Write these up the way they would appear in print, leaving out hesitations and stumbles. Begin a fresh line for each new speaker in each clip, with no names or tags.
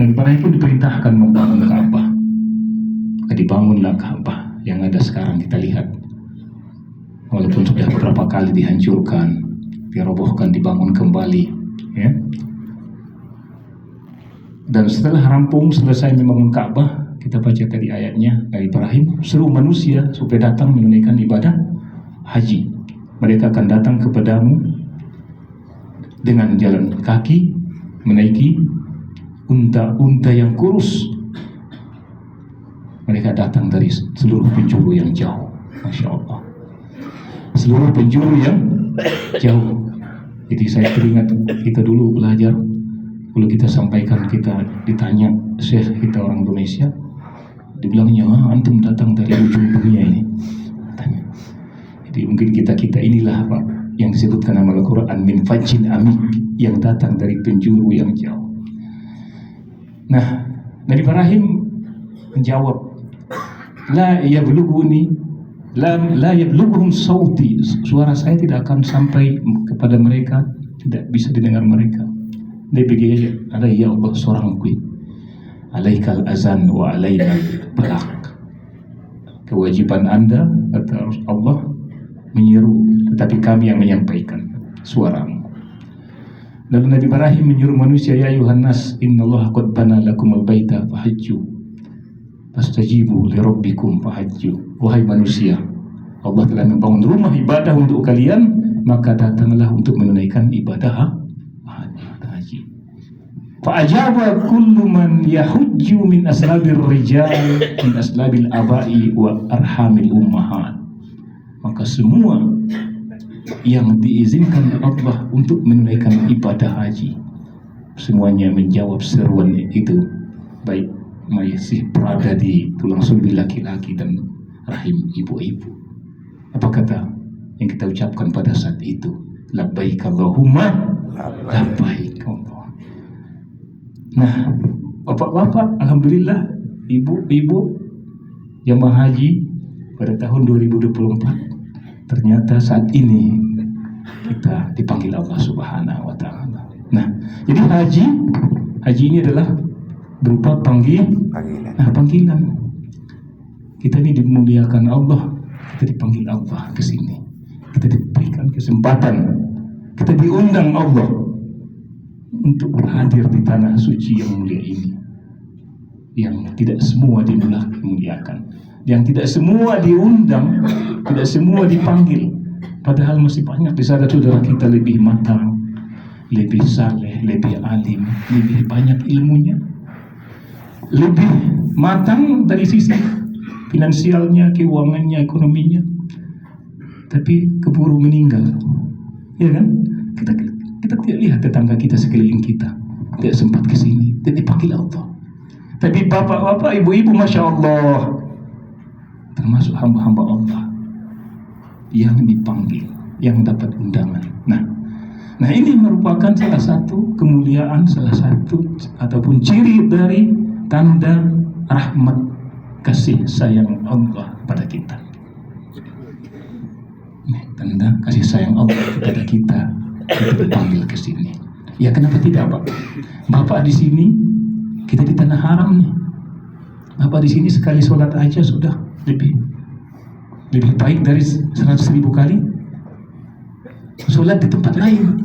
Nabi Ibrahim pun diperintahkan membangun Ka'bah. Maka dibangunlah Ka'bah yang ada sekarang kita lihat. Walaupun sudah beberapa kali dihancurkan, dirobohkan, dibangun kembali, ya. Dan setelah rampung selesai membangun Ka'bah, kita baca tadi ayatnya, Nabi Ibrahim seru manusia supaya datang menunaikan ibadah haji. Mereka akan datang kepadamu dengan jalan kaki, menaiki unta-unta yang kurus. Mereka datang dari seluruh penjuru yang jauh, Masya Allah, seluruh penjuru yang jauh. Jadi saya teringat kita dulu belajar, kalau kita sampaikan, kita ditanya Syekh kita orang Indonesia, dibilangnya, antum datang dari ujung dunia ini. Tanya. Jadi mungkin kita inilah Pak, yang disebutkan nama Al-Quran min fajjin amik, yang datang dari penjuru yang jauh. Nah, Nabi Ibrahim menjawab, la yablughuni la yablughuhum sauti, suara saya tidak akan sampai kepada mereka, tidak bisa didengar mereka. Dia begini, ada ya Allah seorangku, alaikal azan wa alaina balak. Kewajiban Anda kata Allah menyeru, tetapi kami yang menyampaikan suaramu. Lalu Nabi Ibrahim menyuruh manusia, ya ayuhan nas, innallaha qad bana lakumul baita fahajju fastajibu li rabbikum fahajju. Wahai manusia, Allah telah membangun rumah ibadah untuk kalian, maka datanglah untuk menunaikan ibadah haji. Fa'ajaba kullu man yahujju min aslabir rijal min aslabil abai wa arhamil ummahat. Maka semua yang diizinkan Allah untuk menunaikan ibadah haji, semuanya menjawab seruan itu, baik masih berada di tulang sulbi laki-laki dan rahim ibu-ibu. Apa kata yang kita ucapkan pada saat itu? Labbaik Allahumma labbaik. Nah, bapak-bapak, alhamdulillah, ibu-ibu jamaah haji pada tahun 2024, ternyata saat ini kita dipanggil Allah Subhanahu wa Ta'ala. Nah, jadi haji ini adalah berupa panggilan. Kita ini dimuliakan Allah, kita dipanggil Allah ke sini. Kita diberikan kesempatan, kita diundang Allah untuk hadir di tanah suci yang mulia ini. Yang tidak semua dimuliakan, yang tidak semua diundang, tidak semua dipanggil. Padahal masih banyak di sana saudara kita lebih matang, lebih saleh, lebih alim, lebih banyak ilmunya, lebih matang dari sisi finansialnya, keuangannya, ekonominya, tapi keburu meninggal, ya kan? Kita tidak lihat tetangga kita sekeliling kita, tidak sempat ke sini, tidak dipanggil Allah. Tapi bapak-bapak, ibu-ibu, Masya Allah, termasuk hamba-hamba Allah yang dipanggil, yang dapat undangan. Nah ini merupakan salah satu kemuliaan, salah satu ataupun ciri dari tanda rahmat kasih sayang Allah pada kita. Tanda kasih sayang Allah kepada kita dipanggil ke sini. Ya kenapa tidak, Pak? Bapak di sini, kita di tanah haram nih. Bapak di sini sekali sholat aja sudah lebih baik dari 100.000 kali sholat di tempat lain.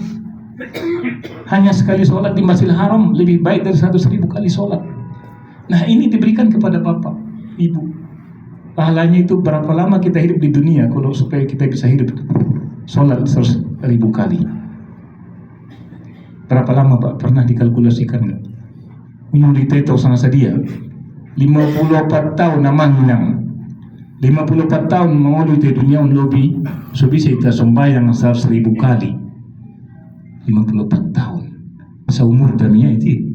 Hanya sekali sholat di Masjidil Haram lebih baik dari 100.000 kali sholat. Nah ini diberikan kepada bapak, ibu. Pahalanya itu berapa lama kita hidup di dunia kalau supaya kita bisa hidup sholat 100.000 kali. Berapa lama Pak? Pernah dikalkulasikan nggak? Minuli teto sangat sedia 54 tahun namanginang 54 tahun mengolu di dunia lobi so bisa kita sembahyang 100.000 kali. 54 tahun seumur dunia itu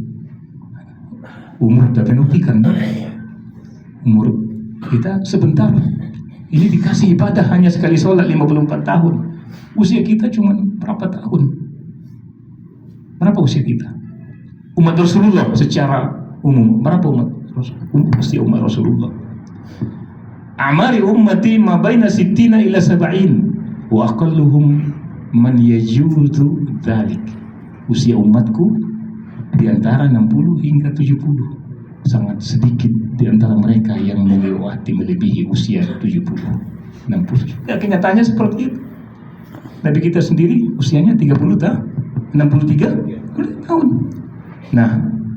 umur dah penutikan, umur kita sebentar. Ini dikasih ibadah hanya sekali sholat 54 tahun. Usia kita cuma berapa tahun? Berapa usia kita? Umat Rasulullah secara umum berapa umat Rasulullah? Pasti umat Rasulullah. Amari ummati ma baina sittina ila sab'in wa aqalluhum man yajuzu dzalik. Usia umatku di antara 60 hingga 70. Sangat sedikit di antara mereka yang melebihi usia 70, 60. Ya, kenyataannya seperti itu. Nabi kita sendiri usianya 30 tahun, 63 tahun. Nah,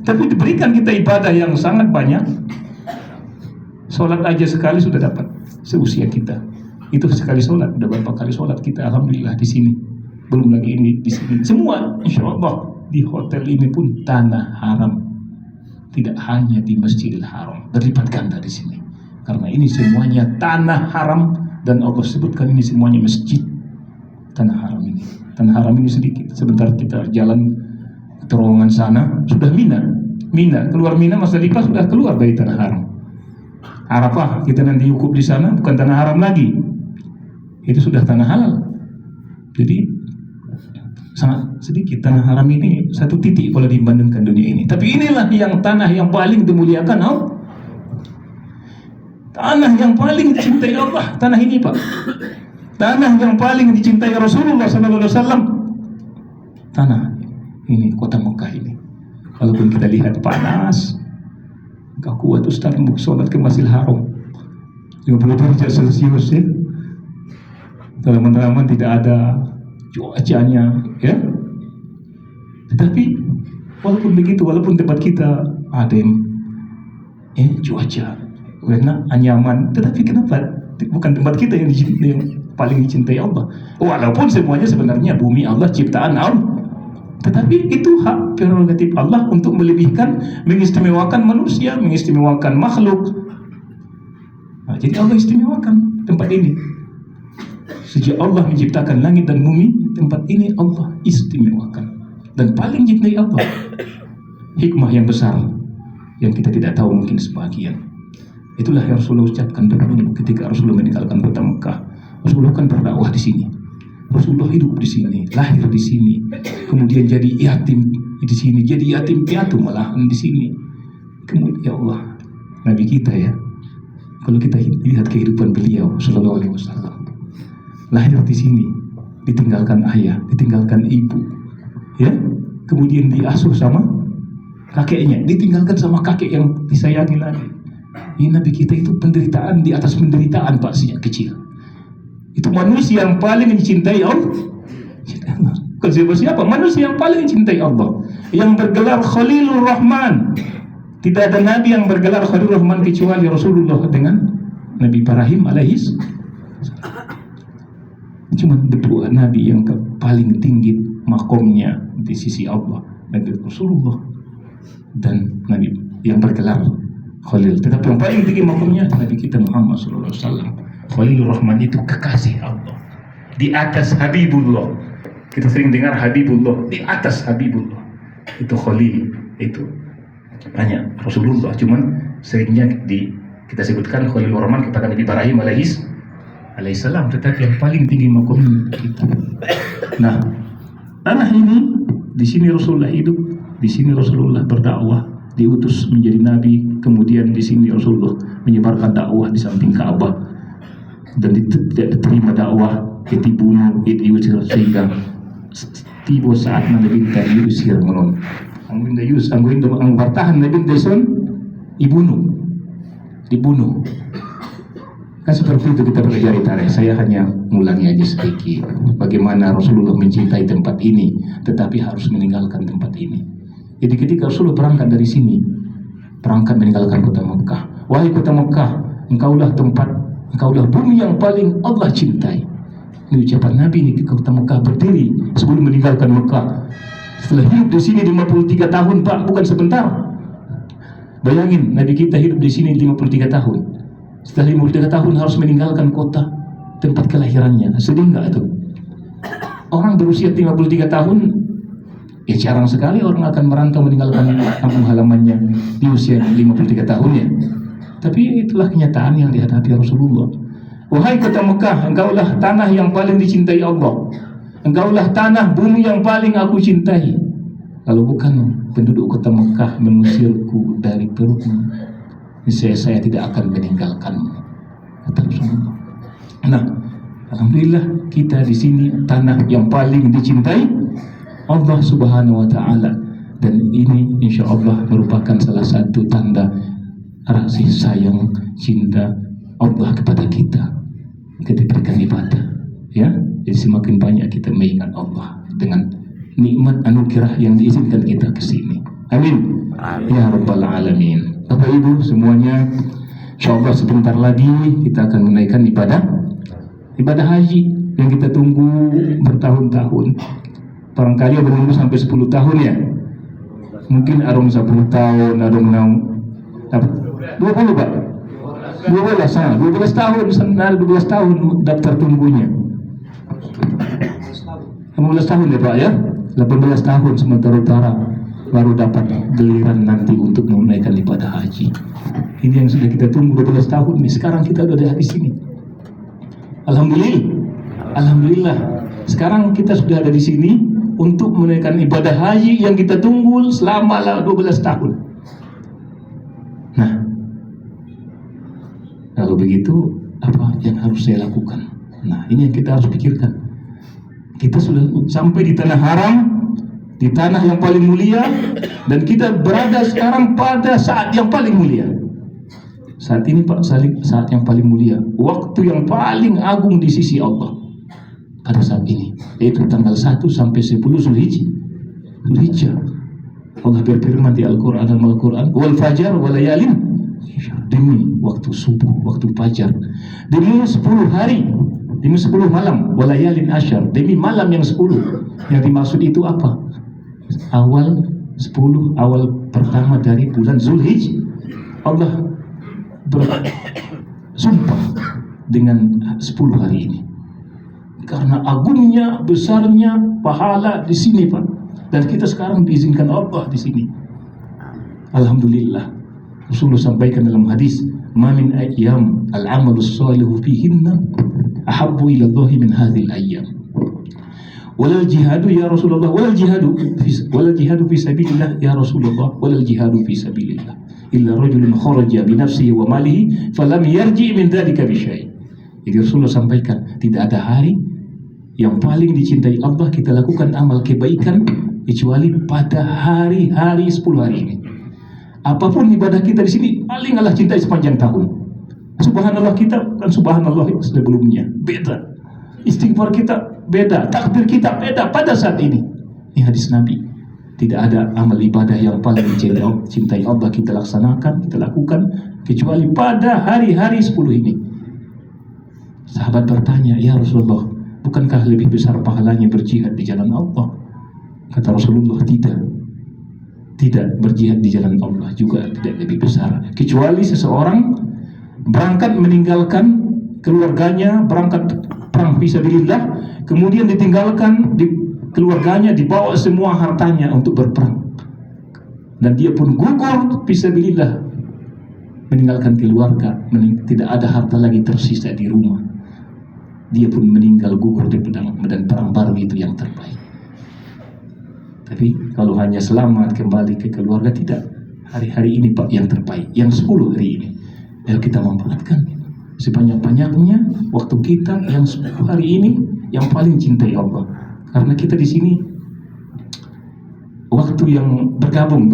tapi diberikan kita ibadah yang sangat banyak. Sholat aja sekali sudah dapat seusia kita. Itu sekali sholat, udah berapa kali sholat kita, alhamdulillah di sini. Belum lagi ini di sini. Semua, insya Allah di hotel ini pun tanah haram. Tidak hanya di Masjidil Haram, berlipat ganda di sini. Karena ini semuanya tanah haram dan Allah sebutkan ini semuanya masjid. Tanah haram ini. Tanah haram ini sedikit. Sebentar kita jalan terowongan sana sudah Mina, keluar Mina Musdalifah sudah keluar dari tanah haram. Arafah kita nanti wukuf di sana bukan tanah haram lagi. Itu sudah tanah halal. Jadi sangat sedikit tanah haram ini, satu titik kalau dibandingkan dunia ini. Tapi inilah yang tanah yang paling dimuliakan, tanah yang paling dicintai Allah, tanah ini Pak. Tanah yang paling dicintai Rasulullah SAW. Tanah ini, kota Mekah ini. Walaupun kita lihat panas, gak kuat Ustaz untuk sholat ke Masjidil Haram 50 derajat Celcius ya. Teman-teman tidak ada cuacanya ya. Tetapi walaupun begitu, walaupun tempat kita adem cuaca enak, nyaman, tetapi kenapa bukan tempat kita yang paling dicintai Allah? Walaupun semuanya sebenarnya bumi Allah, ciptaan Allah, tetapi itu hak prerogatif Allah untuk melebihkan, mengistimewakan manusia, mengistimewakan makhluk. Nah, jadi Allah istimewakan tempat ini. Sejak Allah menciptakan langit dan bumi, tempat ini Allah istimewakan dan paling dicintai Allah. Hikmah yang besar yang kita tidak tahu mungkin sebagian. Itulah yang Rasulullah ucapkan dulu ketika Rasulullah meninggalkan kota Mekah. Rasulullah kan berdakwah di sini. Rasulullah hidup di sini, lahir di sini, kemudian jadi yatim di sini, jadi yatim piatu malahan di sini. Kemudian ya Allah, Nabi kita ya. Kalau kita lihat kehidupan beliau Sallallahu Alaihi Wasallam, lahir di sini, ditinggalkan ayah, ditinggalkan ibu, ya, kemudian diasuh sama kakeknya, ditinggalkan sama kakek yang disayangi lagi. Ini Nabi kita itu penderitaan di atas penderitaan Pak sejak kecil. Itu manusia yang paling dicintai Allah. Siapa? Manusia yang paling dicintai Allah, yang bergelar Khalilur Rahman. Tidak ada Nabi yang bergelar Khalilur Rahman kecuali Rasulullah dengan Nabi Ibrahim alaihis. Cuma dua Nabi yang paling tinggi makomnya di sisi Allah, Nabi Rasulullah dan Nabi yang bergelar Khalil. Tetapi yang paling tinggi makomnya Nabi kita Muhammad SAW. Khalilur Rahman itu kekasih Allah, di atas Habibullah. Kita sering dengar Habibullah, di atas Habibullah. Itu Khalil, itu hanya Rasulullah. Cuman seringnya kita sebutkan Khalilur Rahman kepada Nabi Ibrahim alaihissalam, tetapi yang paling tinggi makomnya kita. Nah, tanah ini, di sini Rasulullah hidup, di sini Rasulullah berdakwah, diutus menjadi nabi, kemudian di sini Rasulullah menyebarkan dakwah di samping Ka'bah, dan tidak diterima dakwah dibunuh, diusir, sehingga tiba saat Nabi kita diusir menon. Ang bertahan Nabi Deson dibunuh. Kan seperti itu kita pelajari tarikh. Saya hanya ngulangi aja sedikit bagaimana Rasulullah mencintai tempat ini, tetapi harus meninggalkan tempat ini. Jadi ketika Rasulullah berangkat dari sini, berangkat meninggalkan kota Mekah. Wahai kota Mekah, engkaulah bumi yang paling Allah cintai. Ini ucapan Nabi ini di kota Mekah berdiri sebelum meninggalkan Mekah. Setelah hidup di sini 53 tahun Pak, bukan sebentar. Bayangin, Nabi kita hidup di sini 53 tahun. Setelah 53 tahun harus meninggalkan kota tempat kelahirannya. Sedih nggak itu? Orang berusia 53 tahun, ya jarang sekali orang akan merantau meninggalkan kampung halamannya di usia 53 tahun ya. Tapi itulah kenyataan yang dihadapi Rasulullah. Wahai kota Mekah, engkaulah tanah yang paling dicintai Allah. Engkaulah tanah bumi yang paling aku cintai. Kalau bukan penduduk kota Mekah mengusirku dari perutmu, saya tidak akan meninggalkanmu, kata Rasulullah. Nah, alhamdulillah kita di sini tanah yang paling dicintai Allah Subhanahu wa taala. Dan ini insya Allah merupakan salah satu tanda kasih sayang cinta Allah kepada kita, kita diberikan ibadah, ya. Jadi semakin banyak kita mengingat Allah dengan nikmat anugerah yang diizinkan kita ke sini. Amin. Ya Rabbal Alamin. Bapak Ibu semuanya, insya Allah sebentar lagi kita akan menaikkan ibadah haji yang kita tunggu bertahun-tahun. Barangkali ada menunggu sampai 10 tahun ya. Mungkin arung 10 tahun, arung 20 Pak. 12 tahun, 12 tahun daftar tunggunya. 15 tahun ya Pak ya. 18 tahun Sumatera Utara baru dapat giliran nanti untuk menunaikan ibadah haji. Ini yang sudah kita tunggu 12 tahun nih. Sekarang kita udah ada di sini. Alhamdulillah. Sekarang kita sudah ada di sini untuk menunaikan ibadah haji yang kita tunggu selama 12 tahun. Nah, kalau begitu apa yang harus saya lakukan? Nah, ini yang kita harus pikirkan. Kita sudah sampai di tanah haram, di tanah yang paling mulia, dan kita berada sekarang pada saat yang paling mulia. Saat ini Pak, saat yang paling mulia, waktu yang paling agung di sisi Allah pada saat ini, yaitu tanggal 1 sampai 10 Zulhijjah. Allah berfirman di Al-Quran dan Al-Quran, wal fajar wal layalin, demi waktu subuh, waktu fajar, demi 10 hari, demi 10 malam, wal layalin asyar, demi malam yang 10. Yang dimaksud itu apa? Awal pertama dari bulan Zulhijjah. Allah bersumpah dengan 10 hari ini karena agungnya, besarnya pahala di sini Pak. Dan kita sekarang diizinkan Allah di sini. Alhamdulillah. Rasulullah sampaikan dalam hadis, "Ma min ayyam al-'amalu shalihu fihinna ahabbu ila Allah min hadhil ayyam." Walal jihadu ya Rasulullah, walal jihadu fi sabilillah ya Rasulullah, walal jihadu fi sabilillah illa rajulun kharaja bi nafsihi wa malihi falam yarji min dzalika bi syai'. Jadi Rasulullah sampaikan, tidak ada hari yang paling dicintai Allah kita lakukan amal kebaikan kecuali pada hari-hari 10 hari ini. Apapun ibadah kita di sini paling Allah cintai sepanjang tahun. Subhanallah kita kan subhanallah sebelumnya beda. Istighfar kita beda, takbir kita beda pada saat ini. Ini hadis Nabi. Tidak ada amal ibadah yang paling dicintai Allah kita laksanakan, kita lakukan kecuali pada hari-hari 10 ini. Sahabat bertanya, ya Rasulullah, bukankah lebih besar pahalanya berjihad di jalan Allah? Kata Rasulullah, tidak berjihad di jalan Allah juga tidak lebih besar, kecuali seseorang berangkat meninggalkan keluarganya, berangkat perang fisabilillah, kemudian ditinggalkan di keluarganya, dibawa semua hartanya untuk berperang, dan dia pun gugur fisabilillah, meninggalkan keluarga, tidak ada harta lagi tersisa di rumah, dia pun meninggal gugur di medan perang baru, itu yang terbaik. Tapi kalau hanya selamat kembali ke keluarga, tidak. Hari-hari ini Pak yang terbaik, yang 10 hari ini. Ayo kita manfaatkan sebanyak-banyaknya waktu kita yang 10 hari ini yang paling cintai Allah. Karena kita di sini waktu yang bergabung,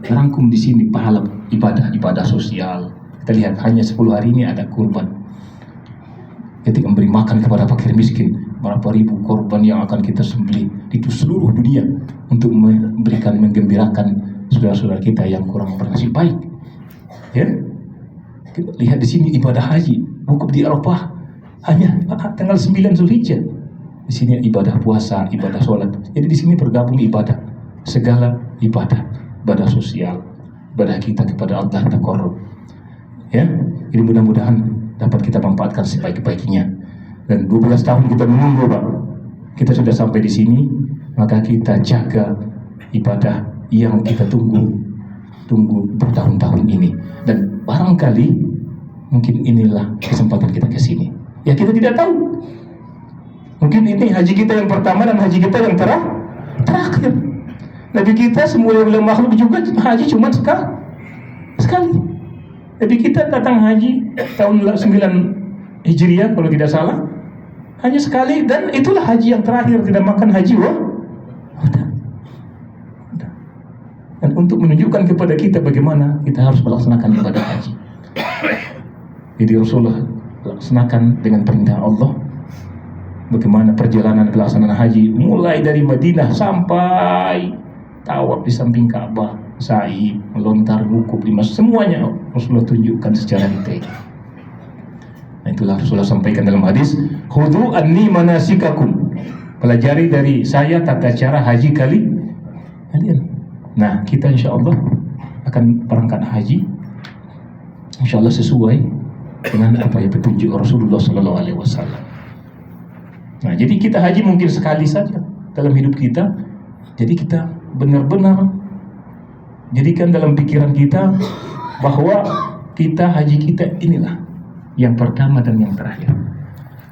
merangkum di sini pahala ibadah sosial. Kita lihat hanya 10 hari ini ada kurban. Ketika memberi makan kepada fakir miskin, berapa ribu korban yang akan kita sembelih itu seluruh dunia untuk menggembirakan saudara-saudara kita yang kurang bernasib baik. Ya, kita lihat di sini ibadah haji, wukuf di Arafah hanya tanggal 9 Zulhijjah. Di sini ibadah puasa, ibadah sholat. Jadi di sini bergabung ibadah, segala ibadah sosial, ibadah kita kepada Allah taqarrub. Ya, ini mudah-mudahan dapat kita manfaatkan sebaik-baiknya. Dan 12 tahun kita menunggu Pak, kita sudah sampai di sini, maka kita jaga ibadah yang kita tunggu bertahun-tahun ini. Dan barangkali mungkin inilah kesempatan kita ke sini. Ya kita tidak tahu. Mungkin ini haji kita yang pertama dan haji kita yang terakhir. Nabi kita semua makhluk juga haji cuma sekali. Nabi kita datang haji tahun 9 Hijriah kalau tidak salah, hanya sekali, dan itulah haji yang terakhir, tidak makan haji udah. dan untuk menunjukkan kepada kita bagaimana kita harus melaksanakan ibadah haji. Jadi Rasulullah laksanakan dengan perintah Allah bagaimana perjalanan pelaksanaan haji, mulai dari Madinah sampai tawaf di samping Ka'bah, sa'i, melontar, wukuf, semuanya Rasulullah tunjukkan secara detail. Nah, itulah Rasulullah sampaikan dalam hadis, khudhu anni manasikakum, pelajari dari saya tata cara haji kalian. Nah, kita insya Allah akan berangkat haji, insya Allah sesuai dengan apa yang petunjuk Rasulullah Sallallahu Alaihi Wasallam. Nah, jadi kita haji mungkin sekali saja dalam hidup kita. Jadi kita benar-benar jadikan dalam pikiran kita bahwa kita haji kita inilah yang pertama dan yang terakhir.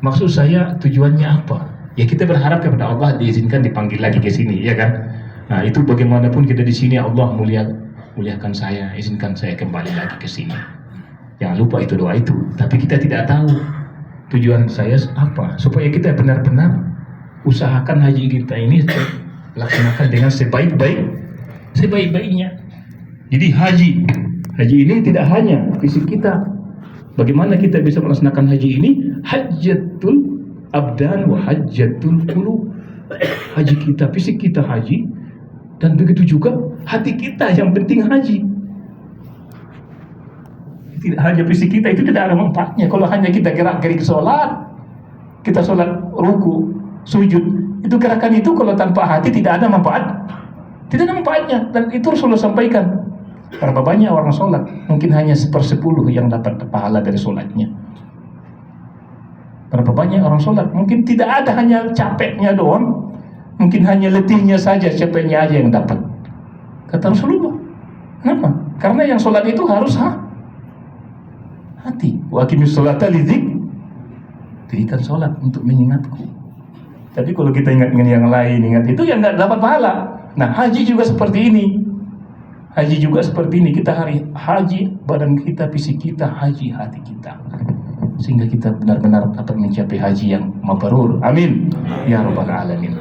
Maksud saya tujuannya apa? Ya kita berharap kepada Allah diizinkan dipanggil lagi ke sini, ya kan? Nah, itu bagaimanapun kita di sini Allah muliakan saya, izinkan saya kembali lagi ke sini. Jangan lupa itu doa itu. Tapi kita tidak tahu tujuan saya apa, supaya kita benar-benar usahakan haji kita ini laksanakan dengan sebaik-baiknya. Jadi haji ini tidak hanya fisik kita. Bagaimana kita bisa melaksanakan haji ini? Hajjatul abdan wa hajjatul qulub. Haji kita, fisik kita haji, dan begitu juga hati kita yang penting haji. Tidak hanya fisik kita, itu tidak ada manfaatnya. Kalau hanya kita gerak-gerik sholat, kita sholat ruku, sujud, itu gerakan itu kalau tanpa hati tidak ada manfaat. Tidak ada manfaatnya. Dan itu Rasulullah sampaikan. Berapa banyak orang sholat? Mungkin hanya 1/10 yang dapat pahala dari sholatnya. Berapa banyak orang sholat? Mungkin tidak ada, hanya capeknya doang. Mungkin hanya letihnya saja, capeknya aja yang dapat. Kata Rasulullah. Kenapa? Karena yang sholat itu harus hati. Wa aqimis sholata lidzik. Dirikan sholat untuk mengingatku. Tapi kalau kita ingat dengan yang lain, ingat itu yang nggak dapat pahala. Nah, haji juga seperti ini. Haji juga seperti ini. Kita haji badan kita, fisik kita, haji hati kita, sehingga kita benar-benar dapat mencapai haji yang mabrur. Amin ya rabbal alamin.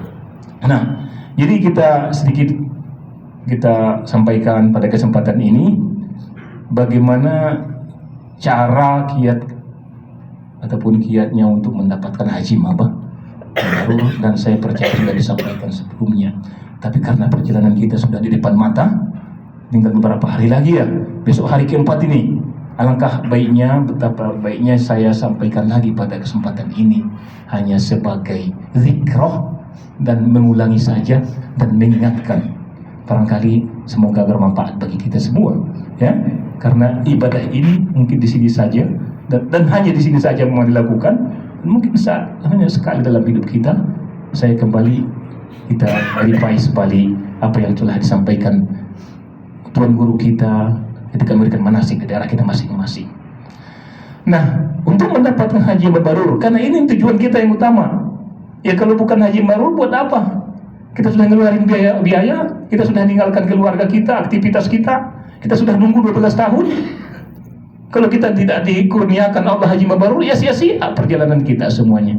Nah, jadi kita sedikit kita sampaikan pada kesempatan ini bagaimana cara kiat ataupun kiatnya untuk mendapatkan haji mabrur, dan saya percaya sudah disampaikan sebelumnya. Tapi karena perjalanan kita sudah di depan mata, tinggal beberapa hari lagi ya, besok hari keempat ini. Alangkah baiknya, betapa baiknya saya sampaikan lagi pada kesempatan ini hanya sebagai zikroh dan mengulangi saja dan mengingatkan. Barangkali semoga bermanfaat bagi kita semua, ya. Karena ibadah ini mungkin di sini saja dan hanya di sini saja mau dilakukan. Mungkin hanya sekali dalam hidup kita. Saya kembali kita revise kembali apa yang telah disampaikan Tuan Guru kita ketika memberikan manasik di daerah kita masing-masing. Nah, untuk mendapatkan haji mabrur, karena ini tujuan kita yang utama. Ya kalau bukan haji mabrur, buat apa? Kita sudah ngeluarin biaya, kita sudah meninggalkan keluarga kita, aktivitas kita sudah nunggu 12 tahun. Kalau kita tidak dikurniakan Allah haji mabrur, ya sia-sia perjalanan kita semuanya.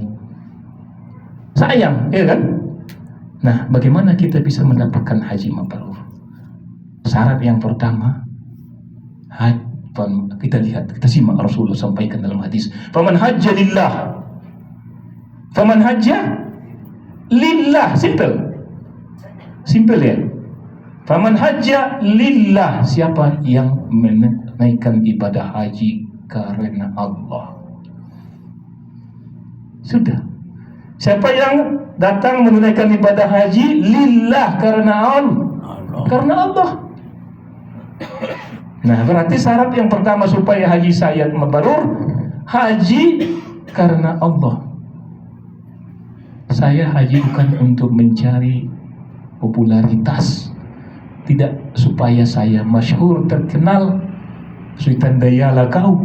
Sayang, ya kan? Nah, bagaimana kita bisa mendapatkan haji mabrur? Syarat yang pertama, kita lihat, kita simak Rasulullah sampaikan dalam hadis, faman hajja lillah, faman hajja lillah, simple ya. Faman hajja lillah, siapa yang menaikkan ibadah haji karena Allah. Sudah. Siapa yang datang menunaikan ibadah haji lillah, karena Allah. Karena Allah. Nah, berarti syarat yang pertama supaya haji saya mabrur, haji karena Allah. Saya haji bukan untuk mencari popularitas, tidak supaya saya masyhur, terkenal, suitan dayala kau,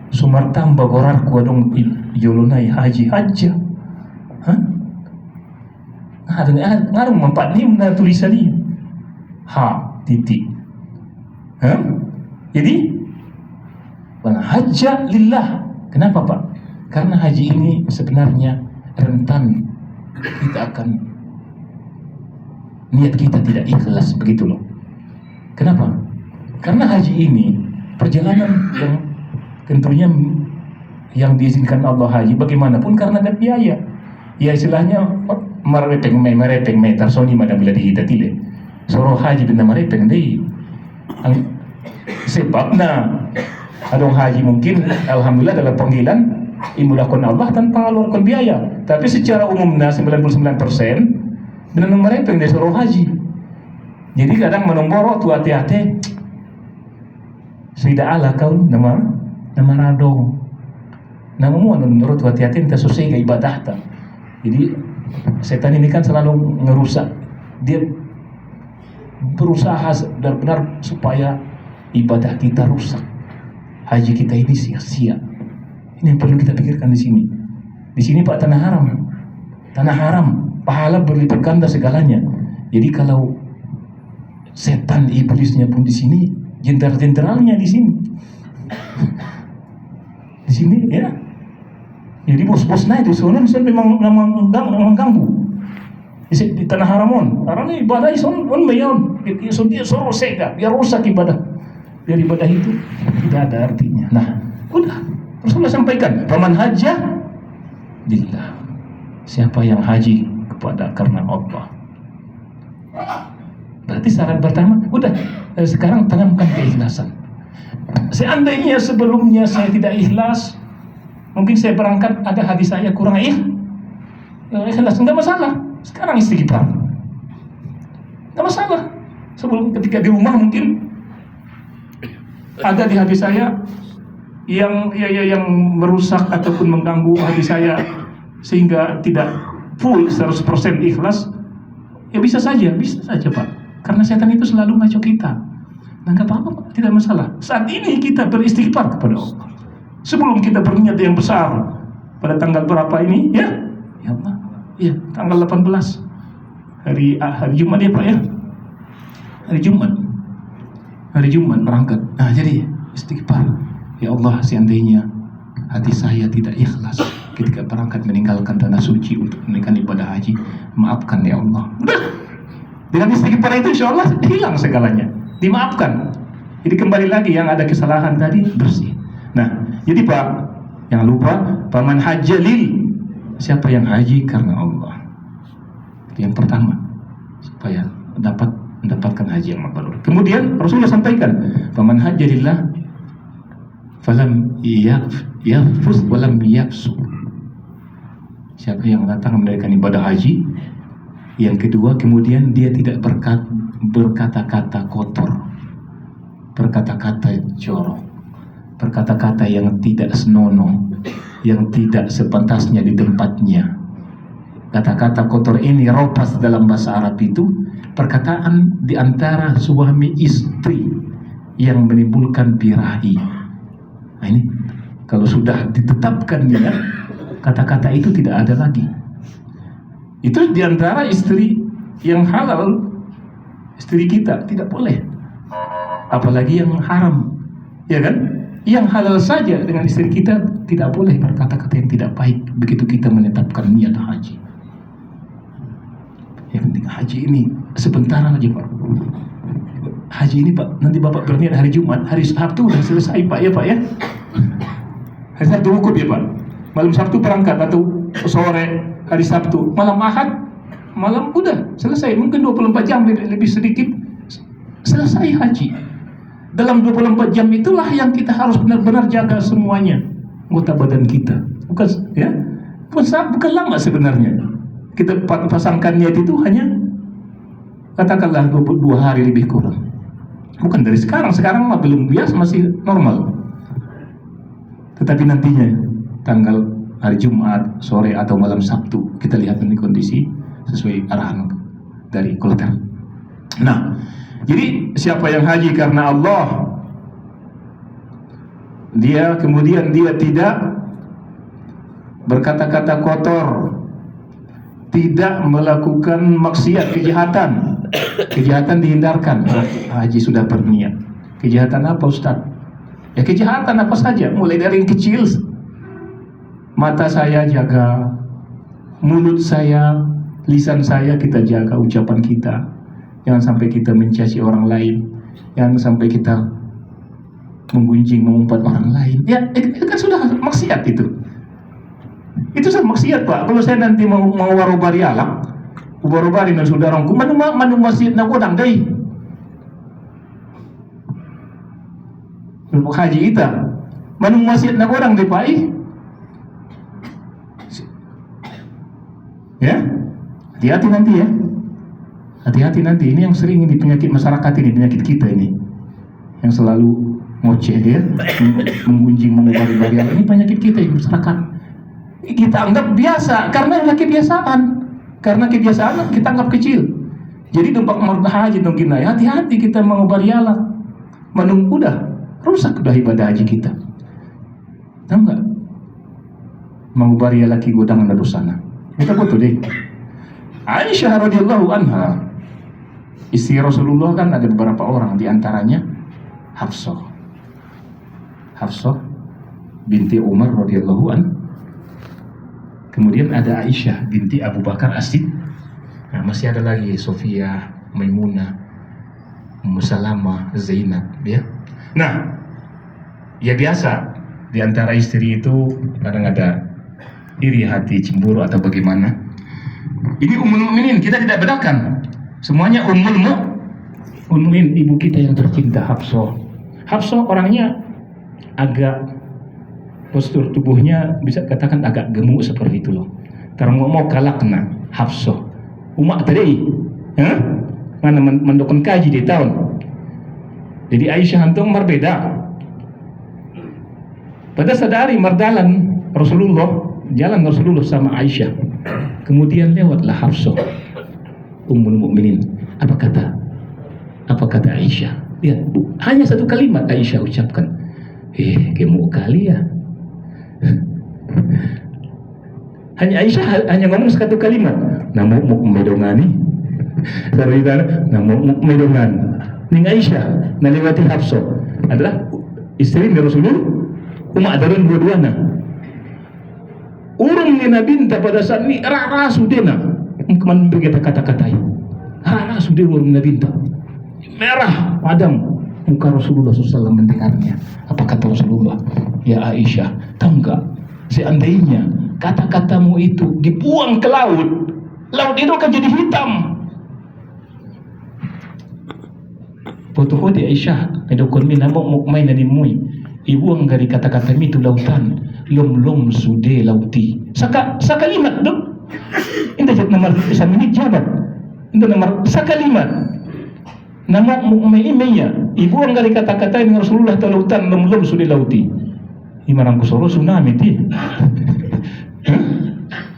sumartam bagorar kuadong yolonai haji haja. Ngarung manfaat ni mana tulisan ni? Titik. Jadi mana hajja lillah. Kenapa Pak? Karena haji ini sebenarnya rentan kita akan niat kita tidak ikhlas, begitu loh. Kenapa? Karena haji ini perjalanan yang tentunya yang diizinkan Allah haji bagaimanapun karena ada biaya. Ya istilahnya merepeng tarsoni madam bila dihita tile. Soro haji benda merepeng deh. Sebabnya adong haji mungkin alhamdulillah dalam panggilan imudahkan Allah tanpa mengeluarkan biaya. Tapi secara umumnya 99% benar merepeng dari soro haji. Jadi kadang menomboro tu hati-hati. Sudah ala kau nama radong. Namamu menurut hati-hati entah susah ke ibadah ta. Jadi setan ini kan selalu ngerusak. Dia berusaha benar-benar supaya ibadah kita rusak. Haji kita ini sia-sia. Ini yang perlu kita pikirkan di sini. Di sini Pak tanah haram. Tanah haram, pahala berlipat ganda segalanya. Jadi kalau setan iblisnya pun di sini, jenderal-jenderalnya di sini. Di sini ya. Jadi bos-bosnya itu soalnya memang mengganggu. Di tanah haramon, karena ibadah ison mayon, dia suruh sega, biar rusak ibadah. Biar ibadah itu tidak ada artinya. Nah, udah Rasulullah sampaikan, paman hajjah lillah. Siapa yang haji karena Allah. Berarti syarat pertama, udah sekarang tanamkan keikhlasan. Seandainya sebelumnya saya tidak ikhlas, mungkin saya berangkat ada hati saya kurang ikhlas, enggak masalah. Sekarang istighfar, enggak masalah. Sebelum ketika di rumah mungkin ada di hati saya yang merusak ataupun mengganggu hati saya sehingga tidak full 100% ikhlas. Ya bisa saja Pak. Karena setan itu selalu ngaco kita. Nah nggak apa-apa Pak, tidak masalah. Saat ini kita beristighfar kepada Allah. Sebelum kita berniat yang besar pada tanggal berapa ini ya Allah. Ya, tanggal 18 hari Jumat ya Pak ya. Hari Jumat berangkat. Nah jadi istighfar. Ya Allah, seandainya hati saya tidak ikhlas ketika berangkat meninggalkan tanah suci untuk menunaikan ibadah haji, maafkan ya Allah. Udah. Dengan istighfar itu insya Allah hilang segalanya, dimaafkan. Jadi kembali lagi yang ada kesalahan tadi bersih. Nah, jadi Pak, jangan lupa paman hajjalil. Siapa yang haji karena Allah? Itu yang pertama, supaya mendapatkan haji yang mabrur. Kemudian Rasulullah sampaikan, faman hajjalillah falam yafus walam yafsu. Siapa yang datang menunaikan ibadah haji, yang kedua kemudian dia tidak berkata-kata kotor, berkata-kata jorok, berkata-kata yang tidak senonoh, yang tidak sepantasnya di tempatnya. Kata-kata kotor ini ropas dalam bahasa Arab itu perkataan di antara suami istri yang menimbulkan birahi. Nah ini kalau sudah ditetapkan ya, kata-kata itu tidak ada lagi. Itu di antara istri yang halal, istri kita tidak boleh. Apalagi yang haram, ya kan? Yang halal saja dengan istri kita tidak boleh berkata-kata yang tidak baik begitu kita menetapkan niat haji. Yang penting haji ini sebentar aja Pak. Haji ini Pak, nanti Bapak berniat hari Jumat, hari Sabtu udah selesai Pak ya Pak ya. Hari Sabtu wukuf ya Pak. Malam Sabtu berangkat atau sore hari Sabtu, malam Ahad, malam udah selesai. Mungkin 24 jam lebih sedikit selesai haji. Dalam 24 jam itulah yang kita harus benar-benar jaga semuanya, anggota badan kita. Bukan lama sebenarnya. Kita pasangkan niat itu hanya katakanlah 22 hari lebih kurang. Bukan dari sekarang mah belum biasa, masih normal. Tetapi nantinya tanggal hari Jumat, sore atau malam Sabtu, kita lihat ini kondisi sesuai arahan dari kloter. Nah, jadi siapa yang haji karena Allah, dia kemudian dia tidak berkata-kata kotor, tidak melakukan maksiat, kejahatan dihindarkan. Haji sudah berniat. Kejahatan apa Ustaz? Ya kejahatan apa saja, mulai dari yang kecil. Mata saya jaga, mulut saya, lisan saya kita jaga, ucapan kita. Jangan sampai kita mencaci orang lain. Yang sampai kita menggunjing, mengumpat orang lain. Ya, itu kan sudah maksiat itu. Itu sudah maksiat, Pak. Kalau saya nanti mau warubari alam, warubari dan saudaraku, manu masjid na godang dai. Haji kita, manu masjid na godang dai, Pak. Ya, hati-hati nanti ya. Hati-hati nanti. Ini yang sering ini penyakit masyarakat ini, penyakit kita ini, yang selalu ngoceh ya, menggunjing, mengubari-bari. Ini penyakit kita ini masyarakat. Kita anggap biasa karena kebiasaan. Karena kebiasaan kita anggap kecil. Jadi tempat haji dong kita. Hati-hati kita mengubari Allah. Menunggu udah rusak udah ibadah haji kita. Tahu nggak? Mengubari laki godang ada dosana. Kita foto deh. Aisyah radhiyallahu anha, istri Rasulullah kan ada beberapa orang, diantaranya Hafsah binti Umar radhiyallahu anha. Kemudian ada Aisyah binti Abu Bakar As-Siddiq. Nah, masih ada lagi Sofia, Maimunah, Ummu Salamah, Zainab, ya. Nah, ya biasa di antara istri itu kadang ada iri hati, cemburu atau bagaimana. Ini Ummul Mukminin, kita tidak bedakan. Semuanya Ummul Mukminin, ibu kita yang tercinta Hafsah orangnya agak, postur tubuhnya bisa katakan agak gemuk seperti itu loh. Termau kalakna Hafsah. Umak tadi, mana mendukung kaji di tahun. Jadi Aisyah antum berbeda. Pada sadari mardalan jalan Rasulullah sama Aisyah. Kemudian lewatlah Hafsah, Ummul Mukminin. Apa kata Aisyah? Lihat, hanya satu kalimat Aisyah ucapkan. Gemuk kali ya. Hanya Aisyah hanya ngomong satu kalimat. Namu medongani. Saridana namu medongan. Ning Aisyah nalewati Hafsah adalah istri Rasulullah. Umat darun dua-duanya. Urung nina binta pada saat ini rara sudena keman begitu kata-katai rara sudah urung nina binta merah padam muka Rasulullah SAW mendengarnya. Apa kata Rasulullah? Ya Aisyah, tahu enggak, seandainya kata-katamu itu dibuang ke laut itu akan jadi hitam. Foto di Aisyah edokon mina mau main dari mui ibuang dari kata-kata itu lautan lom sude lauti sakalimat dong. Indah jat nomor bisa minit jabat. Indah nomor sakalimat. Nama mu'maimeya ibuang dari kata-kata yang Rasulullah ta lautan lom sude lauti. Imarang kusoro tsunami ti.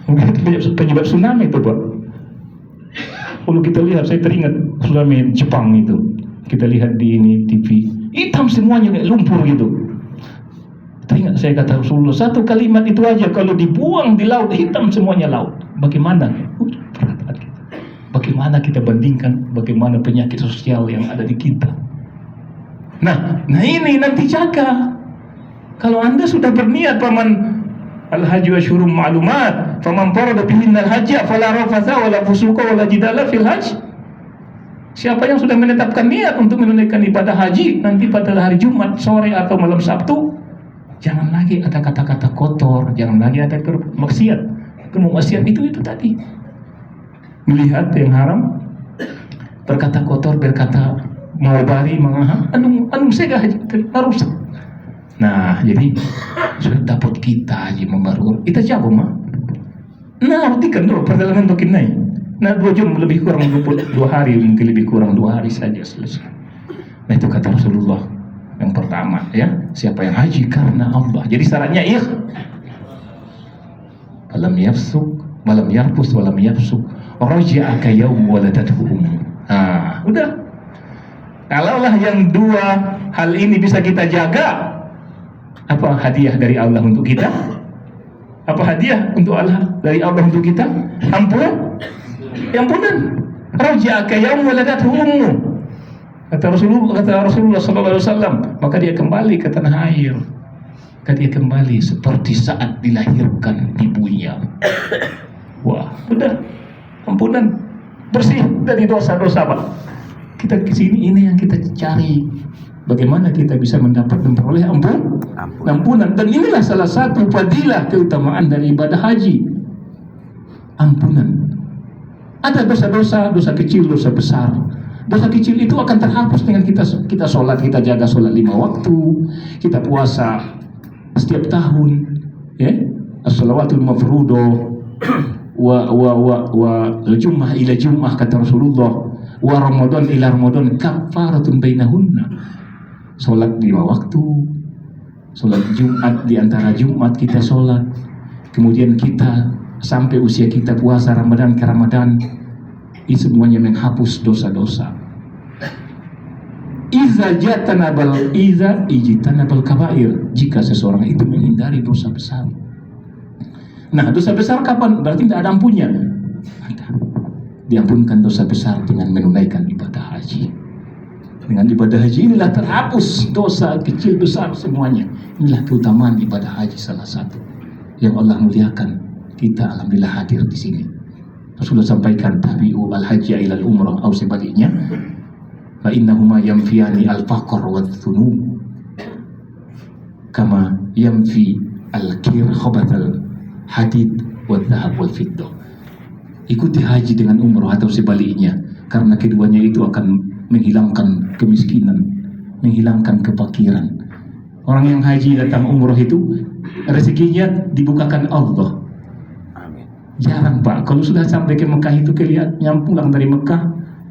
Mungkin penyebab tsunami itu, Pak. Kalau kita lihat, saya teringat tsunami Jepang itu. Kita lihat di TV, hitam semuanya kayak lumpur gitu. Teringat saya kata Rasulullah, satu kalimat itu aja kalau dibuang di laut hitam semuanya laut. Bagaimana? Bagaimana kita bandingkan bagaimana penyakit sosial yang ada di kita? Nah ini nanti jaga. Kalau Anda sudah berniat paman al-hajju asyhurum ma'lumat, faman farada fihinna al-hajja fala rafatha wala fusuqa wala jidala fil hajj. Siapa yang sudah menetapkan niat untuk menunaikan ibadah haji nanti pada hari Jumat sore atau malam Sabtu, jangan lagi ada kata-kata kotor, jangan lagi ada maksiat. Maksiat itu tadi. Melihat yang haram, berkata kotor, berkata mengubari, anu segah harus. Nah, jadi sudah dapat kita aja membaru. Kita jago mah. Nah, artikan dulu perjalanan tokin naik. Nah, 2 jam lebih kurang 2 hari, mungkin lebih kurang 2 hari saja selesai. Nah, itu kata Rasulullah. Yang pertama ya, siapa yang haji karena Allah. Jadi syaratnya walam yafsuk, walam yarfus, walam yafsuk, raja'a ka yaum waladatuhu ummu. Nah, udah. Kalaulah yang 2 hal ini bisa kita jaga, apa hadiah dari Allah untuk kita? Apa hadiah untuk Allah dari Allah untuk kita? Ampunan. Raja'a ka yaum waladatuhu ummu. Kata Rasulullah SAW, maka dia kembali ke tanah air. Maka dia kembali seperti saat dilahirkan ibunya. Wah, udah ampunan, bersih dari dosa-dosa, Pak. Kita ke sini, ini yang kita cari. Bagaimana kita bisa mendapat dan memperoleh ampunan. Dan inilah salah satu fadilah keutamaan dari ibadah haji. Ampunan. Ada dosa-dosa, dosa kecil, dosa besar. Dosa kecil itu akan terhapus dengan kita sholat, kita jaga sholat 5 waktu, kita puasa setiap tahun, ya. As-salawatul mafruḍah wa al-jum'ah ila jum'ah, kata Rasulullah, wa Ramadan ila Ramadan kafaratun bainahunna. Sholat 5 waktu, sholat Jumat, di antara Jumat kita sholat, kemudian kita sampai usia kita puasa Ramadan ke Ramadan, ini semuanya menghapus dosa-dosa. Iza ijtanabal kabair, jika seseorang itu menghindari dosa besar. Nah, dosa besar kapan? Berarti tidak ada ampunnya. Diampunkan dosa besar dengan menunaikan ibadah haji. Dengan ibadah haji inilah terhapus dosa kecil besar semuanya. Inilah keutamaan ibadah haji salah satu yang Allah muliakan. Kita alhamdulillah hadir di sini. Rasulullah sampaikan tabi'u al-hajja ila al-umrah, atau sebaliknya, fa innahuma yanfiyani al-faqr wa dzunub kama yanfi al-kir khabathal hadid wa dhahab wal fiddah. Ikuti haji dengan umrah atau sebaliknya, karena keduanya itu akan menghilangkan kemiskinan, menghilangkan kefakiran. Orang yang haji datang umroh itu rezekinya dibukakan Allah. Amin. Jarang Pak, kalau sudah sampai ke Mekah itu yang pulang dari Mekah,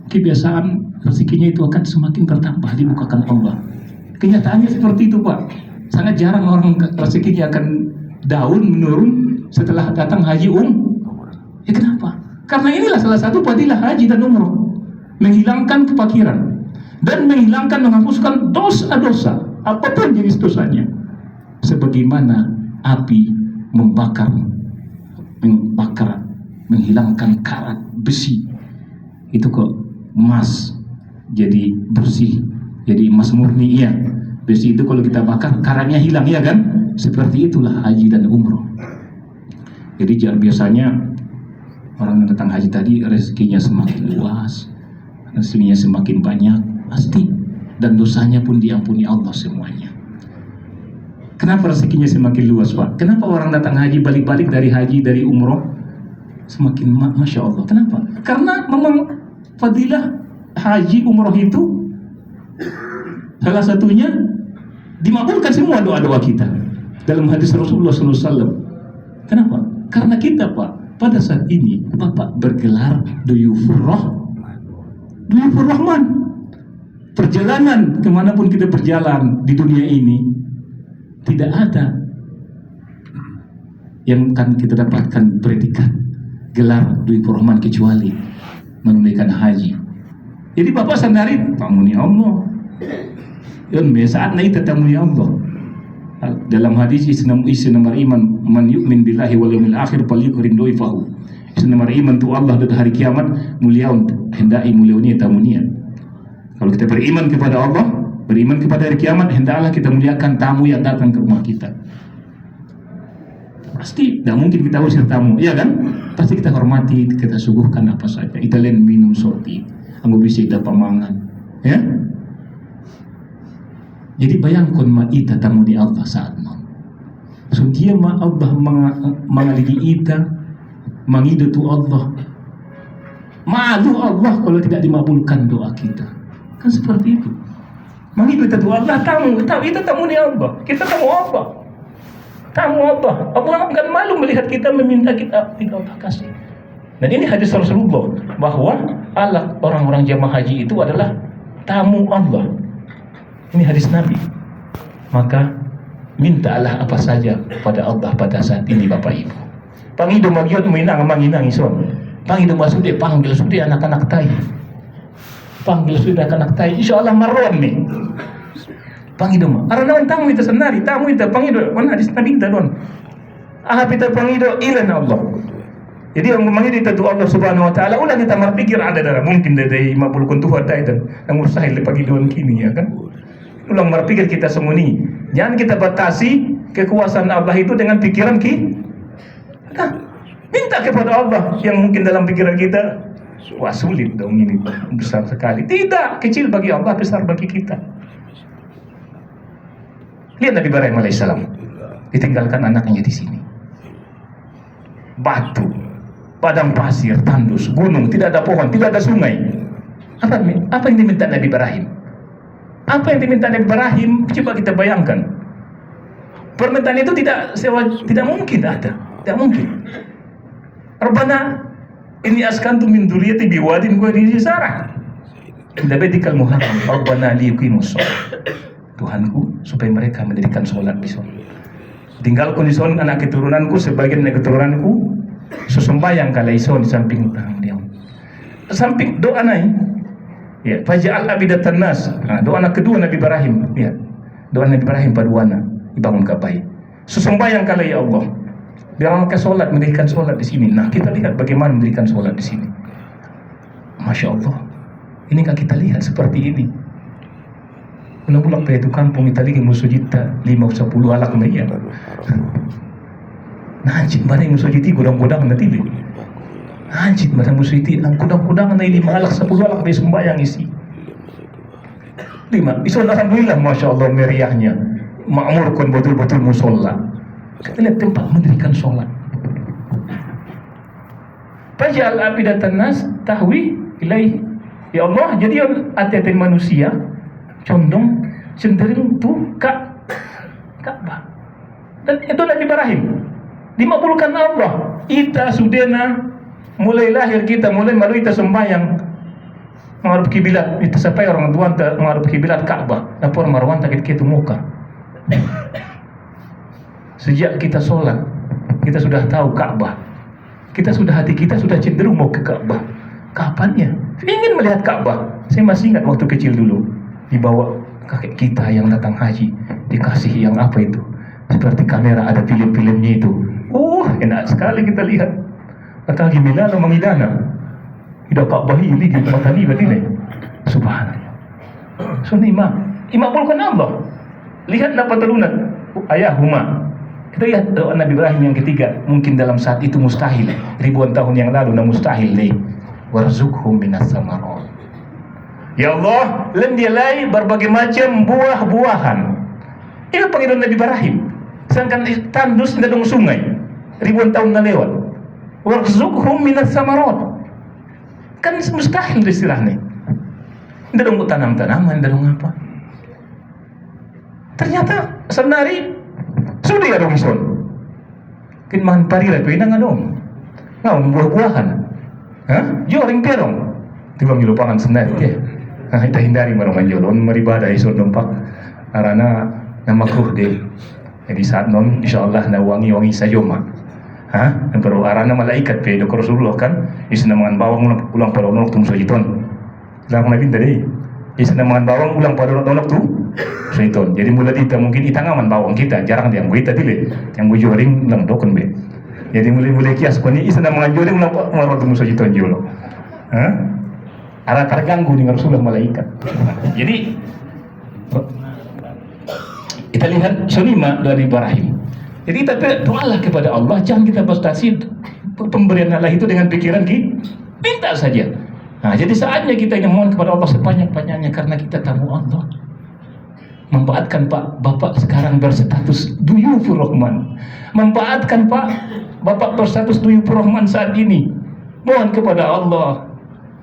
kebiasaan rezekinya itu akan semakin bertambah, dibukakan Allah. Kenyataannya seperti itu Pak. Sangat jarang orang rezekinya akan daun menurun setelah datang haji Ya kenapa? Karena inilah salah satu fadilah haji dan umroh. Menghilangkan kefakiran dan menghapuskan dosa-dosa apapun jenis dosanya, sebagaimana api menghilangkan karat besi itu kok emas jadi bersih, jadi emas murni. Iya, besi itu kalau kita bakar karatnya hilang, ya kan? Seperti itulah haji dan umroh. Jadi biasanya orang yang datang haji tadi rezekinya semakin luas, rezekinya semakin banyak pasti, dan dosanya pun diampuni Allah semuanya. Kenapa rezekinya semakin luas Pak? Kenapa orang datang haji balik-balik dari haji, dari umroh semakin Masya Allah? Kenapa? Karena memang fadilah haji umroh itu salah satunya dimakbulkan semua doa-doa kita dalam hadis Rasulullah SAW. Kenapa? Karena kita Pak pada saat ini Bapak bergelar Duyufur Rahman. Perjalanan kemanapun kita berjalan di dunia ini, tidak ada yang akan kita dapatkan predikat gelar Duyufur Rahman kecuali menunaikan haji. Jadi Bapak sendiri tamuni Allah. Yan saat na tamuni Allah. Dalam hadis isi nomor iman, man yu'min billahi wal yawmil akhir falyukrim doifahu. Isi nomor iman tu Allah dan hari kiamat muliaun, hendai muliauni tamunia. Kalau kita beriman kepada Allah, beriman kepada hari kiamat, hendaklah kita muliakan tamu yang datang ke rumah kita. Pasti tidak mungkin kita usir tamu, iya kan? Pasti kita hormati, kita suguhkan apa saja. Kita lain minum sorti, anggo bisa kita pamangan, ya. Jadi bayangkan ita tamu di Allah saat non. So dia Allah mengaligi ita, mengidu tu Allah. Malu Allah kalau tidak dimabulkan doa kita. Kan seperti itu. Mengidu tu Allah, tamu itu tamu di Allah. Kita tamu apa? Tamu Allah. Allah akan malu melihat kita meminta kita tidak Allah kasih. Dan ini hadis Rasulullah bahwa Allah orang-orang jamaah haji itu adalah tamu Allah. Ini hadis Nabi. Maka mintalah apa saja pada Allah pada saat ini Bapak Ibu. Pangido magyot minang manginang ison. Pangido masude panggil sudah anak-anak tai. Panggil sudah anak-anak tai. Insyaallah marron nih. Pangido mah. Aranawan tamu itu senari, tamu itu pangido. Mana hadis Nabi kita don. Ahap itu pangido ilan Allah. Jadi yang memanggil itu Allah Subhanahu Wa Taala. Ulah kita berpikir ada darah mungkin dari 50 kuntuh ada itu. Yang mustahil pangidoan kini ya kan. Ulang berpikir kita semuni. Jangan kita batasi kekuasaan Allah itu dengan pikiran kita. Minta kepada Allah yang mungkin dalam pikiran kita Wah sulit dong ini, besar sekali. Tidak, kecil bagi Allah, besar bagi kita. Lihat Nabi Ibrahim alaihissalam, ditinggalkan anaknya di sini. Batu, padang pasir, tandus, gunung, tidak ada pohon, tidak ada sungai. Apa yang diminta Nabi Ibrahim? Apa yang diminta Nabi Ibrahim? Coba kita bayangkan. Permintaan itu tidak mungkin ada, tidak mungkin. Rabbana inni askantu min dzurriyyati biwadin ghairi dzi zar'in inda baitikal muharram rabbana liyuqimus shalah. Tuhanku, supaya mereka mendirikan sholat di sana. Tinggalkan di sana anak keturunanku, sebagian anak keturunanku sesembayang kala ison di samping dia. Samping doa naik. Ya, faj'al abidatan nas. Nah, doa anak kedua Nabi Ibrahim. Ya. Doa Nabi Ibrahim paduana dibangun kapai. Sesembayang kala ya Allah. Biar mereka sholat, mendirikan sholat di sini. Nah, kita lihat bagaimana mendirikan sholat di sini. Masya Allah. Ini kan kita lihat seperti ini. Pulang-pulang pe itu kampung kita lagi musuh jita 5-10 alak meia. Nanti mana yang musuh jiti gudang-gudang nanti be. Nanti mana musuh jiti gudang-gudang nanti 5 alak 10 alak be sembahyang isi. 5. Iso alhamdulillah masya Allah meriahnya. Makmurkan betul-betul musola. Kita lihat tempat mendirikan sholat. Faj'al afidatan nas tahwi ilaihi. Ya Allah, jadi hati-hati manusia condong cenderung tuh Ka'bah. Dan itu Nabi Ibrahim dimabulkan Allah. Ita sudena mulai lahir kita, mulai malu kita sembahyang menghadap kiblat. Itu sampai orang tua menghadap kiblat Ka'bah. Dapur marwan tak kita muka. Sejak kita sholat, kita sudah tahu Ka'bah. Hati kita sudah cenderung mau ke Ka'bah. Kapannya? Ingin melihat Ka'bah. Saya masih ingat waktu kecil dulu, dibawa kakek kita yang datang haji, dikasih yang apa itu, seperti kamera ada film-filmnya itu. Enak sekali kita lihat. Kata gimana mengidana. Tidak Ka'bah ini gitu mata ni berarti nih. Subhanallah. So imabulkan Allah. Lihat dapat terunat. Ayah huma. Kita lihat doa Nabi Ibrahim yang ketiga. Mungkin dalam saat itu mustahil, ribuan tahun yang lalu mustahil deh. Warzuqhum minas samarat. Ya Allah, lendialai berbagai macam buah-buahan. Itu panggilan Nabi Ibrahim. Sedangkan tandus di dalam sungai, ribuan tahun dah lewat. Warzuqhum minas samarat. Kan mustahil istilahnya. Tidak ada tanam-tanaman, tidak ada apa. Ternyata sendiri sudah ada mison. Kin man parira tu inang adong. Ngau buah-buahan. Joring perong. Tiba milupakan sendiri ya. Kita hindari marong anjolon maribada ison dompak. Arana na makruh deh. Jadi saat non insyaallah na wangi-wangi sajoma. Pero arana malaikat pe dokor Rasulullah kan isna mangan bawang ulang pada onok tum sojiton. Lang nabi tadi. Isna mangan bawang ulang pada onok tu sojiton. Jadi mula kita mungkin itangaman bawang kita jarang dia kita dile. Yang gue joring lang dokon be. Jadi mulai kias koni isna mangan joring ulang pada tum sojiton jolo. Arah terganggu dengan Rasulullah malaikat. Jadi kita lihat sunima dari Ibrahim. Jadi kita doalah kepada Allah, jangan kita batasi pemberian Allah itu dengan pikiran kita, minta saja. Nah, jadi saatnya kita ingin mohon kepada Allah sebanyak-banyaknya karena kita tahu Allah memanfaatkan Pak Bapak sekarang berstatus Duyufur Rahman. Memanfaatkan Pak Bapak berstatus Duyufur Rahman saat ini. Mohon kepada Allah,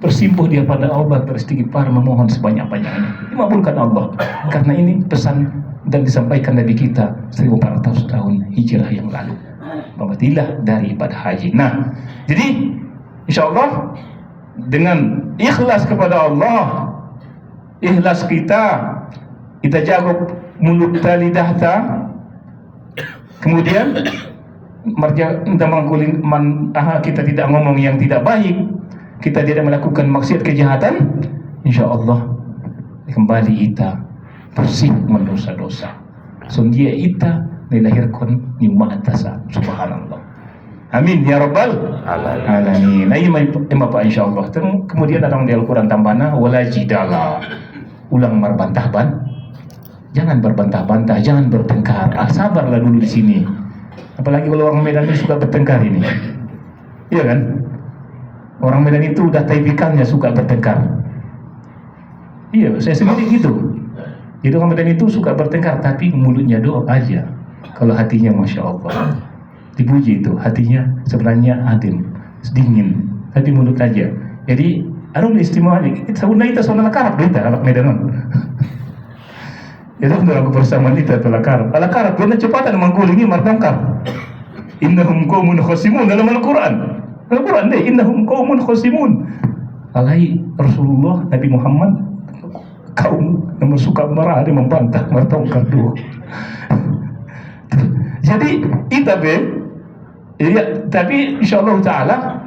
bersimpuh dia pada Allah, beristighfar, memohon sebanyak-banyaknya. Dimabulkan Allah. Karena ini pesan dan disampaikan Nabi kita 1400 tahun hijrah yang lalu. Fadilah dari ibadah haji. Nah, jadi insya Allah dengan ikhlas kepada Allah, ikhlas kita jaga mulut lidah ta, kemudian kita tidak ngomong yang tidak baik, kita tidak melakukan maksiat kejahatan, insya Allah kembali kita bersih mendosa-dosa. Dia ita dilahirkan di ma'atasa. Subhanallah. Amin ya rabbal alamin. Nah ini Pak insyaallah. Kemudian ada di Al-Qur'an tambahna wala jidala. Ulang berbantah-bantah. Jangan berbantah-bantah, jangan bertengkar. Sabarlah dulu di sini. Apalagi kalau orang Medan ini suka bertengkar ini. Iya kan? Orang Medan itu udah tipikalnya suka bertengkar. Iya, saya sendiri gitu. Jadi orang Medan itu suka bertengkar, tapi mulutnya doa aja. Kalau hatinya Masya Allah, dipuji itu, hatinya sebenarnya adem, dingin, tapi mulut aja. Jadi, istimewa ini. Sabuna itu soalnya karap kita, anak Medan. Itu untuk aku bersama kita telah karap. Ala karap, karena cepatan menggulingi martangkar. Innahum qaumun khasimun dalam Al-Quran. Al-Quran deh, innahum qaumun khasimun. Alai Rasulullah Nabi Muhammad kaum yang suka marah, dia membantah martangkar dua. Jadi kita ya, tapi insyaallah taala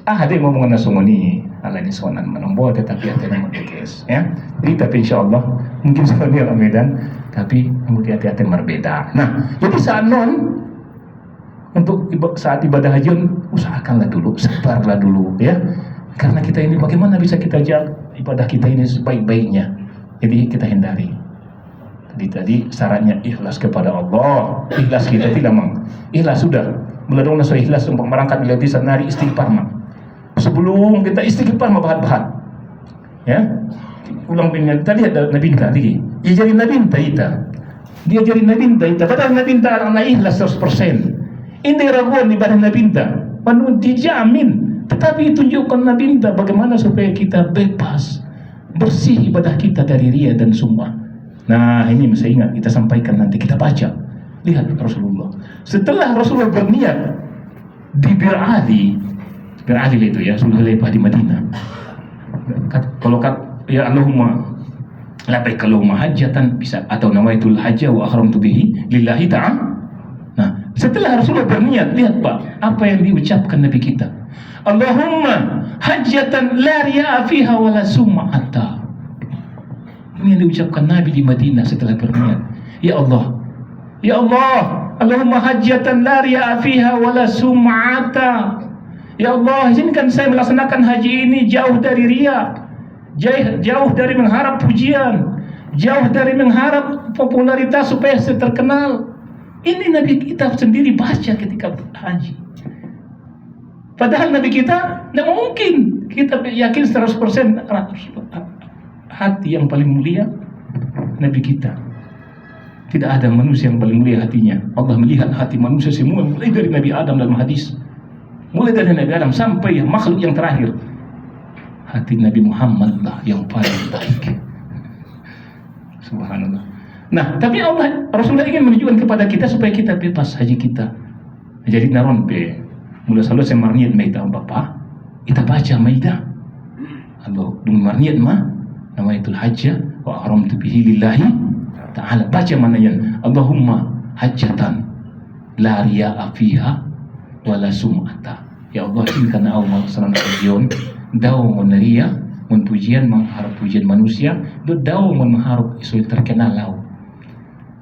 ada yang ngomong semua ni ala ni soalan menombo tetapi ada yang mendekes ya. Jadi tapi insyaallah mungkin seperti orang Medan tapi kemudian hati-hati berbeda. Nah, jadi saat untuk saat ibadah haji usahakanlah dulu, sabarlah dulu ya. Karena kita ini bagaimana bisa kita jaga ibadah kita ini sebaik-baiknya. Jadi kita hindari. Tadi syaratnya ikhlas kepada Allah. Ikhlas kita tidak ikhlas sudah. Mulai dong nasi ikhlas untuk merangkap bila bisa nari istighfar sebelum kita istighfar bahat-bahat. Ya. Ulang pinnya tadi ada Nabi tadi. Dia jadi Nabi kita. Dia jadi Nabi kita. Padahal Nabi kita anak ikhlas 100%. Ini raguan ibadah Nabi kita. Penuh dijamin. Tetapi tunjukkan Nabi kita bagaimana supaya kita bebas, bersih ibadah kita dari ria dan semua. Nah, ini mesti ingat, kita sampaikan nanti, kita baca. Lihat Rasulullah. Setelah Rasulullah berniat di Bir Ali itu ya, Sulhulaifah di Madinah. Kalau ya Allahumma labbaik Allahumma hajjatan bisa, atau nawaitul hajja wa ahramtu bihi lillahi ta'ala. Nah, setelah Rasulullah berniat, lihat Pak, apa yang diucapkan Nabi kita. Allahumma hajjatan la riya'a fiha wa la sum'ata. Ini yang diucapkan Nabi di Madinah setelah berniat. Ya Allah, Allahumma hajjatan la riya'a fiha wa la sum'ata. Ya Allah, izinkan saya melaksanakan haji ini jauh dari riya, jauh dari mengharap pujian, jauh dari mengharap popularitas supaya saya terkenal. Ini Nabi kita sendiri baca ketika haji. Padahal Nabi kita tidak mungkin. Kita yakin 100% hati yang paling mulia Nabi kita. Tidak ada manusia yang paling mulia hatinya. Allah melihat hati manusia semua, mulai dari Nabi Adam dalam hadis, mulai dari Nabi Adam sampai makhluk yang terakhir. Hati Nabi Muhammad lah yang paling baik. Subhanallah. Nah, tapi Rasulullah ingin menunjukkan kepada kita supaya kita bebas haji kita. Jadi naron mula selalu saya marniat maita Bapak, kita baca maida. Allah dung marniat nawaitul hajja wa ahramtu bihi lillahi ta'ala. Baca mana yang Allahumma hajjatan la riya'a fiha wa la sum'ata. Ya Allah, izinkan Allah sallallahu alaihi daw monria mun pujian mengharap pujian manusia, daw mengharap isu terkenal lau.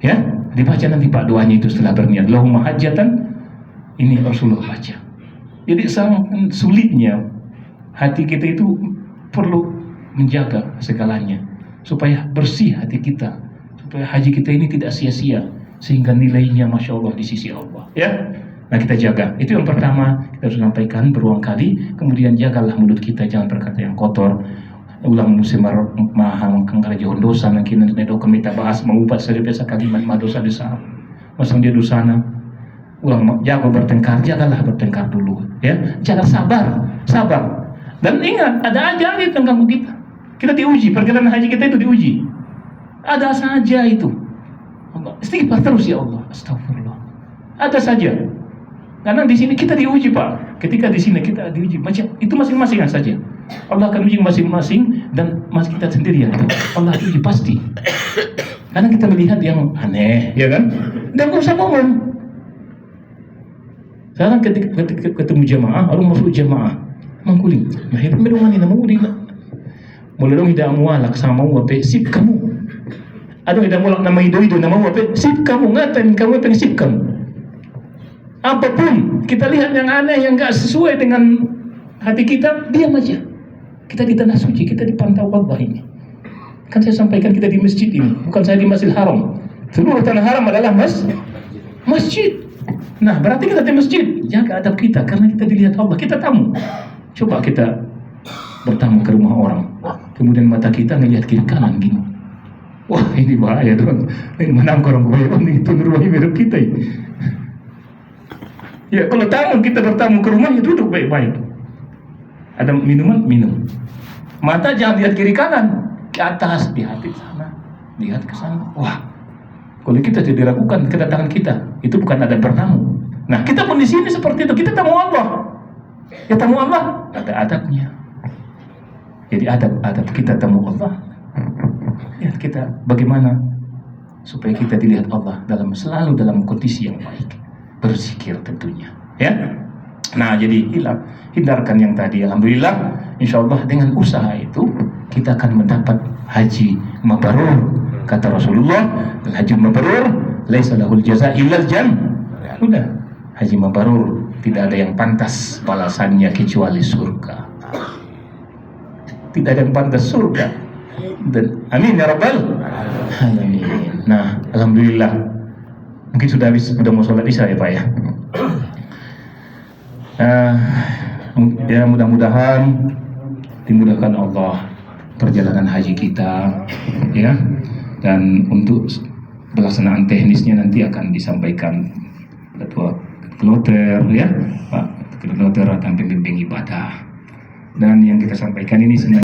Ya, dibaca nanti Pak doanya itu setelah berniat. Allahumma hajjatan, ini Rasulullah baca. Jadi sangat sulitnya hati kita itu perlu menjaga segalanya supaya bersih hati kita, supaya haji kita ini tidak sia-sia sehingga nilainya Masya Allah di sisi Allah ya. Nah kita jaga, itu yang pertama kita harus sampaikan berulang kali. Kemudian jagalah mulut kita, jangan berkata yang kotor. Ulang musim maham kangkara johon dosa mungkin nedo kami kita bahas mengupas dari biasa kalimat dosa dosa masang dia dosana. Ulang jago bertengkar, jagalah bertengkar dulu ya. Jangan sabar. Dan ingat, ada aja yang ganggu kita. Kita diuji, perjalanan haji kita itu diuji. Ada saja itu. Istighfar terus ya Allah, astagfirullah. Ada saja. Karena di sini kita diuji Pak. Ketika di sini kita diuji, macam itu masing-masing saja. Allah akan uji masing-masing dan kita sendirian. Allah uji pasti. Karena kita melihat yang aneh, ya kan? Dan nggak usah ngomong. Sekarang ketika ketemu jamaah, orang masuk jamaah, mangkuling. Mahir medongan ini mau di, mulai dong tidak mualak sama mau apa? Sip kamu. Ada tidak mualak nama itu nama apa? Sip kamu ngatain kamu pengen sip kamu. Apapun kita lihat yang aneh yang nggak sesuai dengan hati kita, diam aja. Kita di tanah suci, kita dipantau Allah ini. Kan saya sampaikan kita di masjid ini, bukan saya di Masjidil Haram. Seluruh tanah haram adalah masjid. Nah, berarti kita di masjid, jaga adab kita karena kita dilihat Allah, kita tamu. Coba kita bertamu ke rumah orang, kemudian mata kita ngelihat kiri kanan gini. Wah, ini bahaya tuan. Ini menang orang bahaya ini itu rumah hidup kita. Ya kalau tamu kita bertamu ke rumahnya duduk baik-baik. Ada minuman, minum. Mata jangan lihat kiri kanan, ke atas, lihat ke sana, lihat ke sana. Wah, kalau kita tidak lakukan kedatangan kita, itu bukan ada bertamu. Nah, kita pun di sini seperti itu. Kita tamu Allah. Ya tamu Allah ada adabnya. Jadi adab kita tamu Allah. Ya kita bagaimana supaya kita dilihat Allah selalu dalam kondisi yang baik. Berzikir tentunya. Ya. Nah, jadi hindarkan yang tadi. Alhamdulillah, insyaallah dengan usaha itu kita akan mendapat haji mabrur. Kata Rasulullah, haji mabrur laisa lahul jazaa illal jannah. Udah, haji mabrur tidak ada yang pantas balasannya kecuali surga. Tidak ada yang pantas surga. Dan amin ya rabbal alamin. Nah, alhamdulillah. Mungkin sudah mau sholat isya ya Pak ya. Ya mudah-mudahan dimudahkan Allah perjalanan haji kita, ya. Dan untuk pelaksanaan teknisnya nanti akan disampaikan ketua kloter, ya, Pak Kloter akan pembimbing ibadah. Dan yang kita sampaikan ini sebenarnya